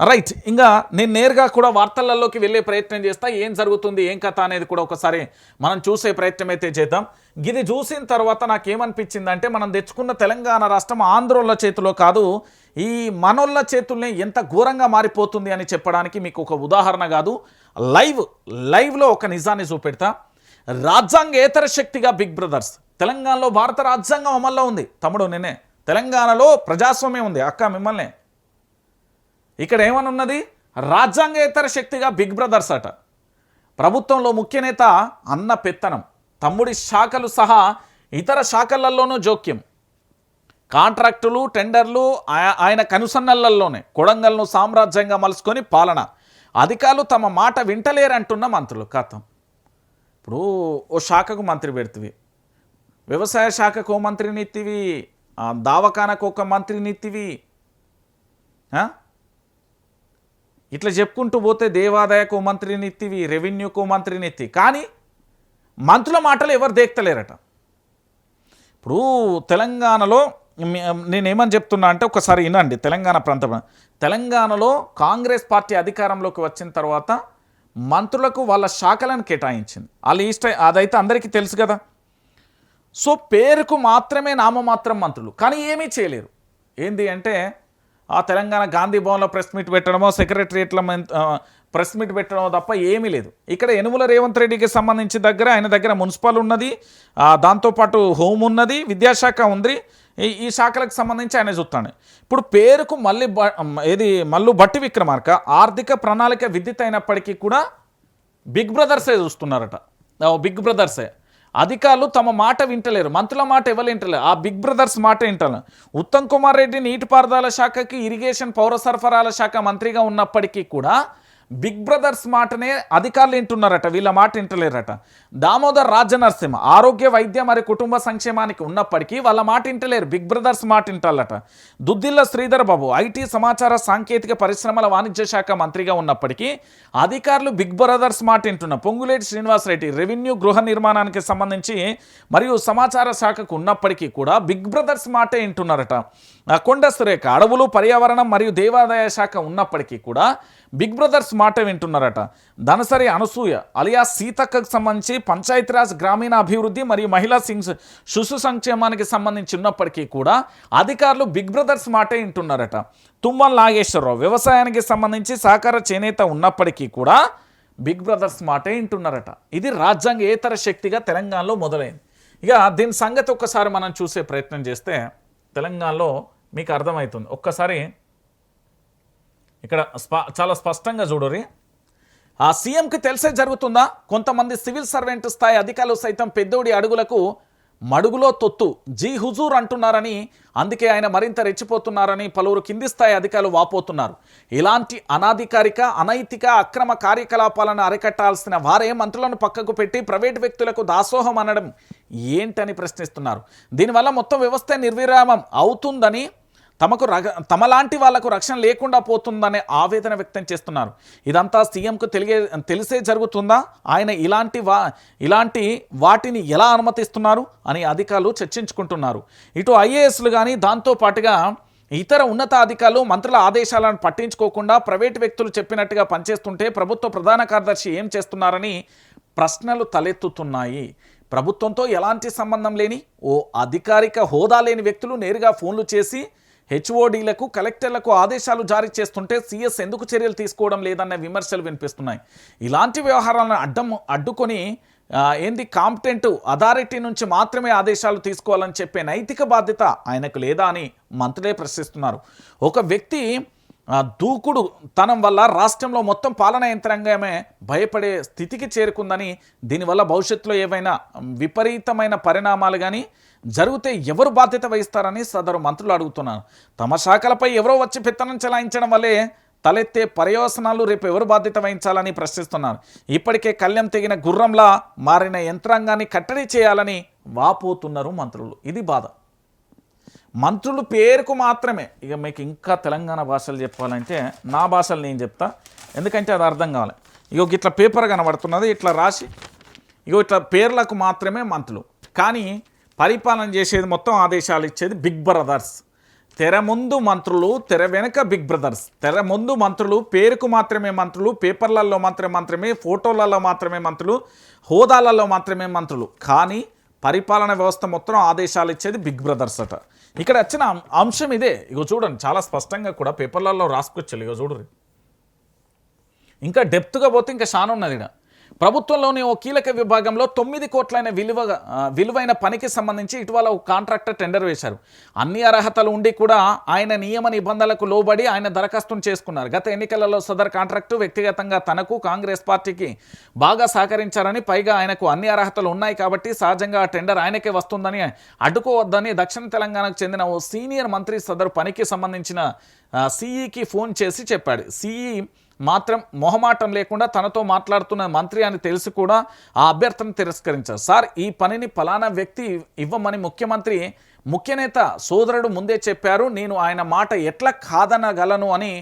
Right. ఇంకా నేను నేరుగా కూడా వార్తలలోకి వెళ్ళే ప్రయత్నం చేస్తా. ఏం జరుగుతుంది, ఏం కథ అనేది కూడా ఒకసారి మనం చూసే ప్రయత్నం అయితే చేద్దాం. ఇది చూసిన తర్వాత నాకేమనిపించిందంటే, మనం తెచ్చుకున్న తెలంగాణ రాష్ట్రం ఆంధ్రోళ్ళ చేతిలో కాదు, ఈ మనోళ్ళ చేతుల్ని ఎంత ఘోరంగా మారిపోతుంది అని చెప్పడానికి మీకు ఒక ఉదాహరణ కాదు, లైవ్లో ఒక నిజాన్ని చూపెడతా. రాజ్యాంగేతర శక్తిగా బిగ్ బ్రదర్స్. తెలంగాణలో భారత రాజ్యాంగం అమల్లో ఉంది తమ్ముడు. నేనే తెలంగాణలో ప్రజాస్వామ్యం ఉంది అక్క, మిమ్మల్ని ఇక్కడ ఏమనున్నది, రాజ్యాంగేతర శక్తిగా బిగ్ బ్రదర్స్ అట. ప్రభుత్వంలో ముఖ్య నేత అన్న పెత్తనం, తమ్ముడి శాఖలు సహా ఇతర శాఖలలోనూ జోక్యం, కాంట్రాక్టులు టెండర్లు ఆయన కనుసన్నలలోనే కొడంగల్ను సామ్రాజ్యంగా మలుచుకొని పాలన, అధికారులు తమ మాట వింటలేరంటున్న మంత్రులు. కథం. ఇప్పుడు ఓ శాఖకు మంత్రి పెడుతుంది, వ్యవసాయ శాఖకు ఓ మంత్రిని ఇత్తివి, దావఖానకు ఒక మంత్రిని ఇత్తివి, ఇట్లా చెప్పుకుంటూ పోతే దేవాదాయకు మంత్రిని ఎత్తివి, రెవెన్యూకు మంత్రిని ఎత్తి, కానీ మంత్రుల మాటలు ఎవరు దేక్తలేరట. ఇప్పుడు తెలంగాణలో నేనేమని చెప్తున్నా అంటే ఒకసారి వినండి. తెలంగాణలో కాంగ్రెస్ పార్టీ అధికారంలోకి వచ్చిన తర్వాత మంత్రులకు వాళ్ళ శాఖలను కేటాయించింది. వాళ్ళు అదైతే అందరికీ తెలుసు కదా. సో పేరుకు మాత్రమే నామమాత్రం మంత్రులు, కానీ ఏమీ చేయలేరు. ఏంది అంటే, ఆ తెలంగాణ గాంధీ భవన్లో ప్రెస్ మీట్ పెట్టడమో, సెక్రటరియట్లో ప్రెస్ మీట్ పెట్టడమో తప్ప ఏమీ లేదు. ఇక్కడ యనుమల రేవంత్ రెడ్డికి సంబంధించి ఆయన దగ్గర మున్సిపల్ ఉన్నది, దాంతోపాటు హోమ్ ఉన్నది, విద్యాశాఖ ఉంది. ఈ శాఖలకు సంబంధించి ఆయన చూస్తాడు. ఇప్పుడు పేరుకు మల్లు భట్టి విక్రమార్క ఆర్థిక ప్రణాళిక విద్యుత్ అయినప్పటికీ కూడా బిగ్ బ్రదర్సే చూస్తున్నారట. బిగ్ బ్రదర్సే అధికారులు తమ మాట వింటలేరు, మంత్రుల మాట ఎవరు వింటలేరు, ఆ బిగ్ బ్రదర్స్ మాట వింటారు. ఉత్తమ్ కుమార్ రెడ్డి నీటిపారుదల శాఖకి, ఇరిగేషన్ పౌర సరఫరాల శాఖ మంత్రిగా ఉన్నప్పటికీ కూడా బిగ్ బ్రదర్స్ మాటనే అధికారులు వింటున్నారట, వీళ్ళ మాట వింటలేరట. దామోదర్ రాజనరసింహ ఆరోగ్య వైద్య మరియు కుటుంబ సంక్షేమానికి ఉన్నప్పటికీ వాళ్ళ మాట వింటలేరు, బిగ్ బ్రదర్స్ మాట వింటాలట. దుద్దిల్ల శ్రీధర్ బాబు ఐటీ సమాచార సాంకేతిక పరిశ్రమల వాణిజ్య శాఖ మంత్రిగా ఉన్నప్పటికీ అధికారులు బిగ్ బ్రదర్స్ మాట వింటున్నారు. పొంగులేటి శ్రీనివాసరెడ్డి రెవెన్యూ గృహ నిర్మాణానికి సంబంధించి మరియు సమాచార శాఖకు ఉన్నప్పటికీ కూడా బిగ్ బ్రదర్స్ మాటే వింటున్నారట. కొండ సురేఖ అడవులు పర్యావరణం మరియు దేవాదాయ శాఖ ఉన్నప్పటికీ కూడా బిగ్ బ్రదర్స్ మాట వింటున్నారట. ధనసరి అనసూయ అలియా సీతక్కకు సంబంధించి పంచాయతీరాజ్ గ్రామీణ అభివృద్ధి మరియు మహిళా శిశు సంక్షేమానికి సంబంధించి ఉన్నప్పటికీ కూడా అధికారులు బిగ్ బ్రదర్స్ మాటే వింటున్నారట. తుమ్మల నాగేశ్వరరావు వ్యవసాయానికి సంబంధించి సహకార చేనేత ఉన్నప్పటికీ కూడా బిగ్ బ్రదర్స్ మాటే వింటున్నారట. ఇది రాజ్యాంగేతర శక్తిగా తెలంగాణలో మొదలైంది. ఇక దీని సంగతి ఒక్కసారి మనం చూసే ప్రయత్నం చేస్తే తెలంగాణలో మీకు అర్థమవుతుంది. ఒక్కసారి ఇక్కడ చాలా స్పష్టంగా చూడరి. ఆ సీఎంకి తెలిసే జరుగుతుందా? కొంతమంది సివిల్ సర్వెంట్ స్థాయి అధికారులు సైతం పెద్దోడి అడుగులకు మడుగులో తొత్తు జీ హుజూర్ అంటున్నారని, అందుకే ఆయన మరింత రెచ్చిపోతున్నారని పలువురు కింది స్థాయి అధికారులు వాపోతున్నారు. ఇలాంటి అనాధికారిక అనైతిక అక్రమ కార్యకలాపాలను అరికట్టాల్సిన వారే మంత్రులను పక్కకు పెట్టి ప్రైవేటు వ్యక్తులకు దాసోహం అనడం ఏంటని ప్రశ్నిస్తున్నారు. దీనివల్ల మొత్తం వ్యవస్థ నిర్విరామం అవుతుందని, తమలాంటి వాళ్లకు రక్షణ లేకుండా పోతుందనే ఆవేదన వ్యక్తం చేస్తున్నారు. ఇదంతా సీఎంకు తెలిసే జరుగుతుందా? ఆయన ఇలాంటి వాటిని ఎలా అనుమతిస్తున్నారు అని అధికారులు చర్చించుకుంటున్నారు. ఇటు ఐఏఎస్లు కానీ దాంతోపాటుగా ఇతర ఉన్నతాధికారులు మంత్రుల ఆదేశాలను పట్టించుకోకుండా ప్రైవేటు వ్యక్తులు చెప్పినట్టుగా పనిచేస్తుంటే ప్రభుత్వ ప్రధాన కార్యదర్శి ఏం చేస్తున్నారని ప్రశ్నలు తలెత్తుతున్నాయి. ప్రభుత్వంతో ఎలాంటి సంబంధం లేని ఓ అధికారిక హోదా లేని వ్యక్తులు నేరుగా ఫోన్లు చేసి హెచ్ఓడీలకు కలెక్టర్లకు ఆదేశాలు జారీ చేస్తుంటే సీఎస్ ఎందుకు చర్యలు తీసుకోవడం లేదన్న విమర్శలు వినిపిస్తున్నాయి. ఇలాంటి వ్యవహారాలను అడ్డుకొని కాంపిటెంట్ అథారిటీ నుంచి మాత్రమే ఆదేశాలు తీసుకోవాలని చెప్పే నైతిక బాధ్యత ఆయనకు లేదా అని మంత్రులే ప్రశ్నిస్తున్నారు. ఒక వ్యక్తి దూకుడు తనం వల్ల రాష్ట్రంలో మొత్తం పాలనా యంత్రాంగమే భయపడే స్థితికి చేరుకుందని, దీనివల్ల భవిష్యత్తులో ఏవైనా విపరీతమైన పరిణామాలు కానీ జరిగితే ఎవరు బాధ్యత వహిస్తారని సదరు మంత్రులు అడుగుతున్నారు. తమ శాఖలపై ఎవరో వచ్చి పెత్తనం చెలాయించడం వల్లే తలెత్తే పర్యవసనాలు రేపు ఎవరు బాధ్యత వహించాలని ప్రశ్నిస్తున్నారు. ఇప్పటికే కళ్యం తెగిన గుర్రంలా మారిన యంత్రాంగాన్ని కట్టడి చేయాలని వాపోతున్నారు మంత్రులు. ఇది బాధ. మంత్రులు పేరుకు మాత్రమే. ఇక మీకు ఇంకా తెలంగాణ భాషలు చెప్పాలంటే నా భాషలు నేను చెప్తా, ఎందుకంటే అది అర్థం కావాలి. ఇగో ఇట్లా పేపర్ కనబడుతున్నది, ఇట్లా రాసి ఇట్లా పేర్లకు మాత్రమే మంత్రులు, కానీ పరిపాలన చేసేది మొత్తం ఆదేశాలు ఇచ్చేది బిగ్ బ్రదర్స్. తెర ముందు మంత్రులు, తెర వెనుక బిగ్ బ్రదర్స్. తెర ముందు మంత్రులు, పేరుకు మాత్రమే మంత్రులు, పేపర్లలో మాత్రమే, ఫోటోలలో మాత్రమే మంత్రులు, హోదాలలో మాత్రమే మంత్రులు. కానీ పరిపాలన వ్యవస్థ మొత్తం ఆదేశాలు ఇచ్చేది బిగ్ బ్రదర్స్ అట. ఇక్కడ వచ్చిన అంశం ఇదే. ఇగో చూడండి, చాలా స్పష్టంగా కూడా పేపర్లలో రాసుకొచ్చారు. ఇగో చూడండి, ఇంకా డెప్త్గా పోతే ఇంకా చాలా ఉన్నది. ఇక్కడ ప్రభుత్వంలోని ఓ కీలక విభాగంలో 9 కోట్లైన విలువైన పనికి సంబంధించి ఇటీవల ఒక కాంట్రాక్టర్ టెండర్ వేశారు. అన్ని అర్హతలు ఉండి కూడా ఆయన నియమ నిబంధనలకు లోబడి ఆయన దరఖాస్తును చేసుకున్నారు. గత ఎన్నికలలో సదర్ కాంట్రాక్టు వ్యక్తిగతంగా తనకు, కాంగ్రెస్ పార్టీకి బాగా సహకరించారని, పైగా ఆయనకు అన్ని అర్హతలు ఉన్నాయి కాబట్టి సహజంగా ఆ టెండర్ ఆయనకే వస్తుందని అడ్డుకోవద్దని దక్షిణ తెలంగాణకు చెందిన ఓ సీనియర్ మంత్రి సదరు పనికి సంబంధించిన సిఈకి ఫోన్ చేసి చెప్పాడు. సిఈ మాత్రం మొహమాటం లేకుండా తనతో మాట్లాడుతున్న మంత్రి అని తెలిసి కూడా ఆ అభ్యర్థన తిరస్కరించారు. సార్, ఈ పనిని ఫలానా వ్యక్తి ఇవ్వమని ముఖ్యనేత సోదరుడు ముందే చెప్పారు. నేను ఆయన మాట ఎట్లా కాదనగలను అని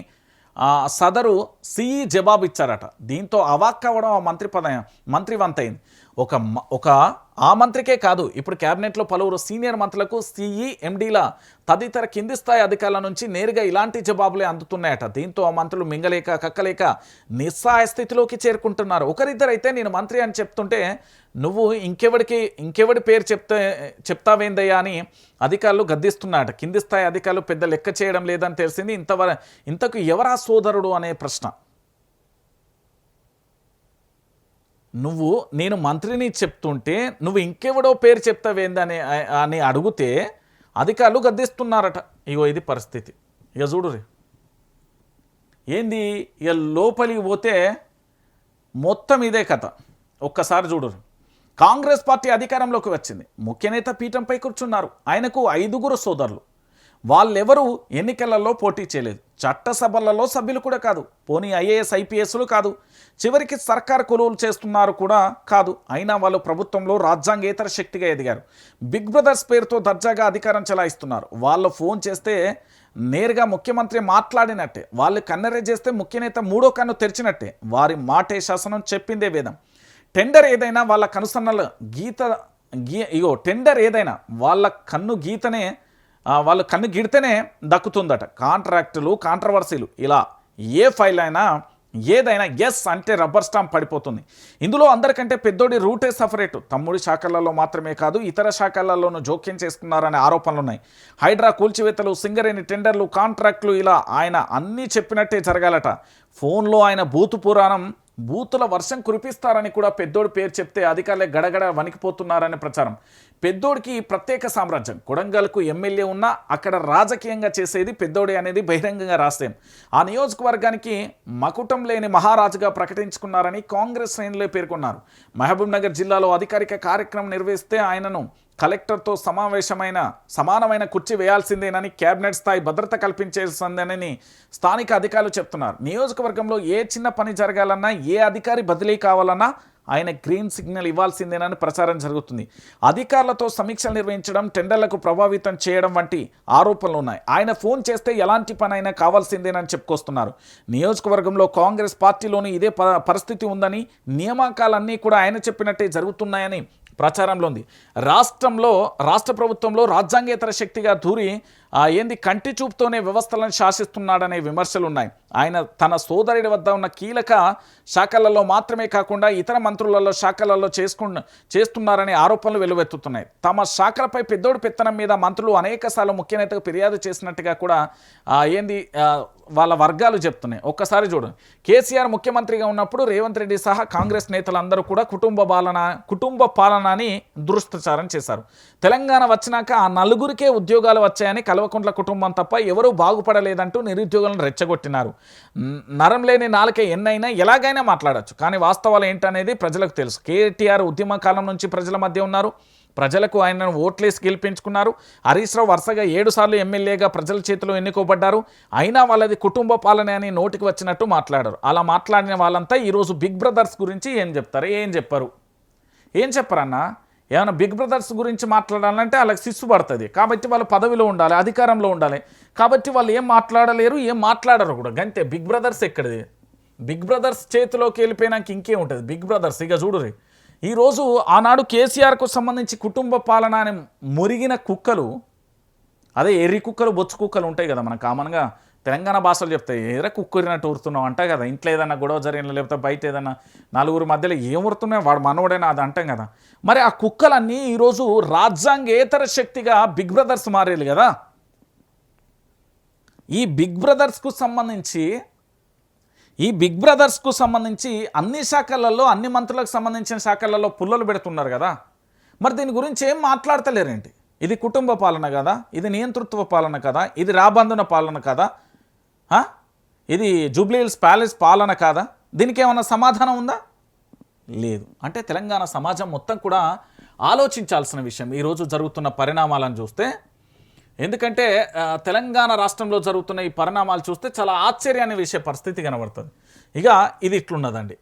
సదరు సిఈ జవాబు ఇచ్చారట. దీంతో అవాక్కవడం ఆ మంత్రి వంతైంది. ఒక ఆ మంత్రికే కాదు, ఇప్పుడు కేబినెట్లో పలువురు సీనియర్ మంత్రులకు, సిఈ, ఎండీల తదితర కింది స్థాయి అధికారుల నుంచి నేరుగా ఇలాంటి జవాబులే అందుతున్నాయట. దీంతో ఆ మంత్రులు మింగలేక కక్కలేక నిస్సహాయ స్థితిలోకి చేరుకుంటున్నారు. ఒకరిద్దరైతే నేను మంత్రి అని చెప్తుంటే నువ్వు ఇంకెవడి పేరు చెప్తావేందయ్యా అని అధికారులు గద్దిస్తున్నారట. కింది స్థాయి అధికారులు పెద్ద లెక్క చేయడం లేదని తెలిసింది. ఇంతకు ఎవరా సోదరుడు అనే ప్రశ్న. నేను మంత్రిని చెప్తుంటే నువ్వు ఇంకెవడో పేరు చెప్తావేందని అని అడిగితే అధికారులు గద్దిస్తున్నారట. ఇగో ఇది పరిస్థితి. ఇక చూడురి ఏంది, ఇక లోపలికి పోతే మొత్తం ఇదే కథ. ఒక్కసారి చూడురి. కాంగ్రెస్ పార్టీ అధికారంలోకి వచ్చింది. ముఖ్యనేత పీఠంపై కూర్చున్నారు. ఆయనకు 5గురు సోదరులు. వాళ్ళెవరూ ఎన్నికలలో పోటీ చేయలేదు. చట్టసభలలో సభ్యులు కూడా కాదు. పోనీ ఐఏఎస్ ఐపీఎస్లు కాదు. చివరికి సర్కార్ కొలువులు చేస్తున్నారు కూడా కాదు. అయినా వాళ్ళు ప్రభుత్వంలో రాజ్యాంగేతర శక్తిగా ఎదిగారు. బిగ్ బ్రదర్స్ పేరుతో దర్జాగా అధికారం చెలాయిస్తున్నారు. వాళ్ళు ఫోన్ చేస్తే నేరుగా ముఖ్యమంత్రి మాట్లాడినట్టే. వాళ్ళు కన్నెరే చేస్తే ముఖ్యనేత మూడో కన్ను తెరిచినట్టే. వారి మాటే శాసనం, చెప్పిందే వేదం. టెండర్ ఏదైనా వాళ్ళ కనుసన్నల టెండర్ ఏదైనా వాళ్ళ వాళ్ళు కన్ను గీడితేనే దక్కుతుందట. కాంట్రాక్టులు, కాంట్రవర్సీలు, ఇలా ఏ ఫైల్ అయినా ఏదైనా ఎస్ అంటే రబ్బర్ స్టాంప్ పడిపోతుంది. ఇందులో అందరికంటే పెద్దోడి రూటే సపరేటు. తమ్ముడి శాఖలలో మాత్రమే కాదు, ఇతర శాఖలలోనూ జోక్యం చేసుకున్నారనే ఆరోపణలున్నాయి. హైడ్రా కూల్చివేతలు, సింగరేణి టెండర్లు, కాంట్రాక్టులు, ఇలా ఆయన అన్నీ చెప్పినట్టే జరగాలట. ఫోన్లో ఆయన బూతుల వర్షం కురిపిస్తారని కూడా పెద్దోడి పేరు చెప్తే అధికారులే గడగడ వణికిపోతున్నారనే ప్రచారం. పెద్దోడికి ప్రత్యేక సామ్రాజ్యం. కొడంగల్కు ఎమ్మెల్యే ఉన్నా అక్కడ రాజకీయంగా చేసేది పెద్దోడే అనేది బహిరంగంగా రాసేం. ఆ నియోజకవర్గానికి మకుటం లేని మహారాజుగా ప్రకటించుకున్నారని కాంగ్రెస్ శ్రేణులే పేర్కొన్నారు. మహబూబ్ నగర్ జిల్లాలో అధికారిక కార్యక్రమం నిర్వహిస్తే ఆయనను కలెక్టర్తో సమానమైన కుర్చీ వేయాల్సిందేనని, కేబినెట్ స్థాయి భద్రత కల్పించేసిందేనని స్థానిక అధికారులు చెప్తున్నారు. నియోజకవర్గంలో ఏ చిన్న పని జరగాలన్నా, ఏ అధికారి బదిలీ కావాలన్నా ఆయన గ్రీన్ సిగ్నల్ ఇవ్వాల్సిందేనని ప్రచారం జరుగుతుంది. అధికారులతో సమీక్షలు నిర్వహించడం, టెండర్లకు ప్రభావితం చేయడం వంటి ఆరోపణలు ఉన్నాయి. ఆయన ఫోన్ చేస్తే ఎలాంటి పనైనా కావాల్సిందేనని చెప్పుకొస్తున్నారు. నియోజకవర్గంలో కాంగ్రెస్ పార్టీలోని ఇదే పరిస్థితి ఉందని, నియామకాలన్నీ కూడా ఆయన చెప్పినట్టే జరుగుతున్నాయని ప్రచారంలో ఉంది. రాష్ట్ర ప్రభుత్వంలో రాజ్యాంగేతర శక్తిగా దూరి కంటి చూపుతోనే వ్యవస్థలను శాసిస్తున్నాడనే విమర్శలు ఉన్నాయి. ఆయన తన సోదరుడి వద్ద ఉన్న కీలక శాఖలలో మాత్రమే కాకుండా ఇతర మంత్రులలో శాఖలలో చేస్తున్నారనే ఆరోపణలు వెలువెత్తుతున్నాయి. తమ శాఖలపై పెద్దోడు పెత్తనం మీద మంత్రులు అనేకసార్లు ముఖ్యనేతకు ఫిర్యాదు చేసినట్టుగా కూడా వాళ్ళ వర్గాలు చెప్తున్నాయి. ఒక్కసారి చూడండి. కేసీఆర్ ముఖ్యమంత్రిగా ఉన్నప్పుడు రేవంత్ రెడ్డి సహా కాంగ్రెస్ నేతలందరూ కూడా కుటుంబ పాలనని దుష్ప్రచారం చేశారు. తెలంగాణ వచ్చినాక ఆ 4గురికే ఉద్యోగాలు వచ్చాయని, కల్వకుంట్ల కుటుంబం తప్ప ఎవరూ బాగుపడలేదంటూ నిరుద్యోగులను రెచ్చగొట్టినారు. నరం లేని నాలుకే ఎన్నైనా ఎలాగైనా మాట్లాడచ్చు, కానీ వాస్తవాలు ఏంటనేది ప్రజలకు తెలుసు. కేటీఆర్ ఉద్యమ కాలం నుంచి ప్రజల మధ్య ఉన్నారు. ప్రజలకు ఆయనను ఓట్లేసి గెలిపించుకున్నారు. హరీష్ రావు వరుసగా 7 సార్లు ఎమ్మెల్యేగా ప్రజల చేతిలో ఎన్నుకోబడ్డారు. అయినా వాళ్ళది కుటుంబ పాలన అని నోటికి వచ్చినట్టు మాట్లాడారు. అలా మాట్లాడిన వాళ్ళంతా ఈరోజు బిగ్ బ్రదర్స్ గురించి ఏం చెప్పరన్నా? ఏమైనా బిగ్ బ్రదర్స్ గురించి మాట్లాడాలంటే వాళ్ళకి సిస్సు పడుతుంది. కాబట్టి వాళ్ళు పదవిలో ఉండాలి, అధికారంలో ఉండాలి. కాబట్టి వాళ్ళు ఏం మాట్లాడలేరు, ఏం మాట్లాడరు కూడా. గంతే. బిగ్ బ్రదర్స్ ఎక్కడిది? బిగ్ బ్రదర్స్ చేతిలోకి వెళ్ళిపోయినాక ఇంకేం ఉంటుంది బిగ్ బ్రదర్స్. ఇక చూడురి, ఈరోజు ఆనాడు కేసీఆర్కు సంబంధించి కుటుంబ పాలన అని మురిగిన కుక్కలు అదే ఎర్రి కుక్కలు బొచ్చు కుక్కలు ఉంటాయి కదా మనం కామన్గా తెలంగాణ భాషలు చెప్తాయి, ఎర్ర కుక్కరినట్టు ఊరుతున్నావు అంట కదా. ఇంట్లో ఏదైనా గొడవ జరిగిన లేకపోతే బయట ఏదైనా నలుగురు మధ్యలో ఏం ఊరుతున్నాయి, వాడు మనవడైనా అది అంటాం కదా. మరి ఆ కుక్కలన్నీ ఈరోజు రాజ్యాంగేతర శక్తిగా బిగ్ బ్రదర్స్ మారేలు కదా. ఈ బిగ్ బ్రదర్స్కు సంబంధించి అన్ని శాఖలలో, అన్ని మంత్రులకు సంబంధించిన శాఖలలో పుల్లలు పెడుతున్నారు కదా. మరి దీని గురించి ఏం మాట్లాడతలేరేంటి? ఇది కుటుంబ పాలన కదా, ఇది నియంతృత్వ పాలన కదా, ఇది రాబందున పాలన కదా, ఇది జూబ్లీహిల్స్ ప్యాలెస్ పాలన కాదా? దీనికి ఏమైనా సమాధానం ఉందా? లేదు. అంటే తెలంగాణ సమాజం మొత్తం కూడా ఆలోచించాల్సిన విషయం ఈరోజు జరుగుతున్న పరిణామాలను చూస్తే. ఎందుకంటే తెలంగాణ రాష్ట్రంలో జరుగుతున్న ఈ పరిణామాలు చూస్తే చాలా ఆశ్చర్యాన్ని వేసే పరిస్థితి కనబడుతుంది. ఇక ఇది ఇట్లున్నదండి.